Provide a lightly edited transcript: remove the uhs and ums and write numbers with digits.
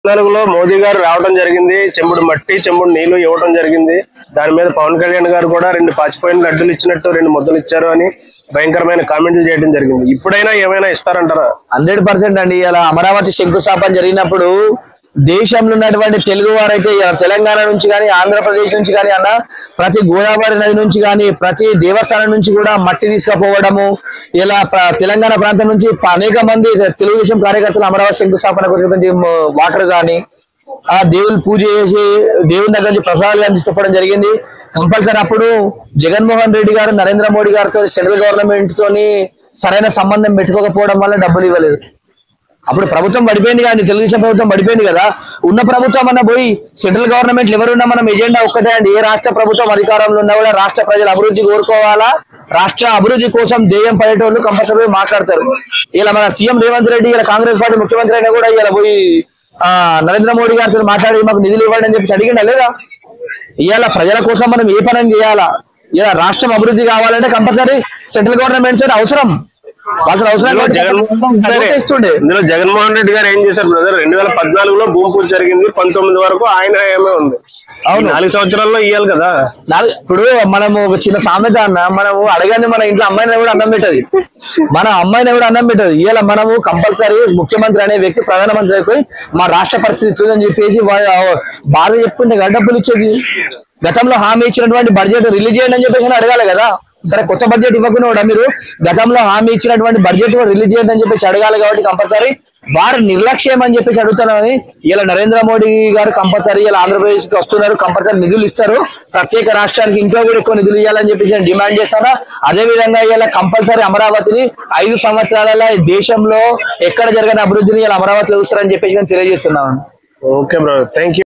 2014లో మోదీ గారు రావడం జరిగింది. చెంబుడు మట్టి చెంబుడు నీళ్లు ఇవ్వడం జరిగింది. దాని మీద పవన్ కళ్యాణ్ గారు కూడా 2 పాచిపోయిన లడ్డులు ఇచ్చినట్టు 2 ముద్దలు ఇచ్చారు అని భయంకరమైన కామెంట్లు చేయడం జరిగింది. ఇప్పుడైనా ఏమైనా ఇస్తారంటారా? 100% అండి. ఇలా అమరావతి శంకుస్థాపన జరిగినప్పుడు దేశంలో ఉన్నటువంటి తెలుగు వారైతే తెలంగాణ నుంచి కానీ ఆంధ్రప్రదేశ్ నుంచి కానీ అన్న ప్రతి గోదావరి నది నుంచి కానీ ప్రతి దేవస్థానం నుంచి కూడా మట్టి తీసుకుపోవడము, ఇలా తెలంగాణ ప్రాంతం నుంచి అనేక మంది తెలుగుదేశం కార్యకర్తలు అమరావతి శంకుస్థాపన కోసం వాటర్ కానీ ఆ దేవుని పూజ చేసి దేవుని దగ్గర నుంచి ప్రసాదాలు తీసుకుపోవడం జరిగింది. కంపల్సరీ అప్పుడు జగన్మోహన్ రెడ్డి గారు నరేంద్ర మోడీ గారితో సెంట్రల్ గవర్నమెంట్ తోని సరైన సంబంధం పెట్టుకోకపోవడం వల్ల డబ్బులు ఇవ్వలేదు. అప్పుడు ప్రభుత్వం పడిపోయింది కానీ తెలుగుదేశం ప్రభుత్వం పడిపోయింది కదా. ఉన్న ప్రభుత్వం అన్న పోయి సెంట్రల్ గవర్నమెంట్ ఎవరున్నా మనం ఎజెండా ఒక్కటే అండి. ఏ రాష్ట్ర ప్రభుత్వం అధికారంలో ఉన్నా కూడా రాష్ట్ర ప్రజల అభివృద్ధి కోరుకోవాలా, రాష్ట్ర అభివృద్ధి కోసం ధ్యేయం పడేటోళ్ళు కంపల్సరీ మాట్లాడతారు. ఇలా మన సీఎం రేవంత్ రెడ్డి ఇలా కాంగ్రెస్ పార్టీ ముఖ్యమంత్రి అయినా కూడా ఇలా పోయి నరేంద్ర మోడీ గారితో మాట్లాడి మాకు నిధులు ఇవ్వండి అని చెప్పి అడిగిండా లేదా? ఇవాళ ప్రజల కోసం మనం ఏ పని చేయాలా? ఇలా రాష్ట్రం అభివృద్ధి కావాలంటే కంపల్సరీ సెంట్రల్ గవర్నమెంట్ తోటి అవసరం. ఇందులో జగన్మోహన్ రెడ్డి గారు ఏం చేశారు బ్రదర్? 2014లో భూమి పూజ జరిగింది, 19 వరకు ఆయన హయామే ఉంది. అవును, 4 సంవత్సరాల్లో ఇవ్వాలి కదా. ఇప్పుడు మనము ఒక చిన్న సామెత అన్న, మనము అడగండి మన ఇంట్లో అమ్మాయిని కూడా అన్నం పెట్టదు, మన అమ్మాయిని కూడా అన్నం పెట్టదు. ఇలా మనము కంపల్సరీ ముఖ్యమంత్రి అనే వ్యక్తి ప్రధానమంత్రి అయిపోయి మా రాష్ట్ర పరిస్థితి అని చెప్పేసి బాధ చెప్పుకుంటే డబ్బులు ఇచ్చేది. గతంలో హామీ ఇచ్చినటువంటి బడ్జెట్ రిలీజ్ చేయండి అని చెప్పేసి అడగాలి కదా. సరే కొత్త బడ్జెట్ ఇవ్వకుండా మీరు గతంలో హామీ ఇచ్చినటువంటి బడ్జెట్ రిలీజ్ చేయండి అని చెప్పేసి అడగాలి. కాబట్టి కంపల్సరీ వారి నిర్లక్ష్యం అని చెప్పేసి అడుగుతున్నారని ఇలా నరేంద్ర మోడీ గారు కంపల్సరీ ఇలా ఆంధ్రప్రదేశ్ కి వస్తున్నారు, కంపల్సరీ నిధులు ఇస్తారు, ప్రత్యేక రాష్ట్రానికి ఇంకా కూడా ఎక్కువ నిధులు ఇవ్వాలని చెప్పేసి నేను డిమాండ్ చేస్తాను. అదే విధంగా ఇలా కంపల్సరీ అమరావతిని 5 సంవత్సరాల దేశంలో ఎక్కడ జరిగిన అభివృద్ధిని ఇలా అమరావతిలో ఇస్తారని చెప్పేసి నేను తెలియజేస్తున్నాను. Okay brother, thank you.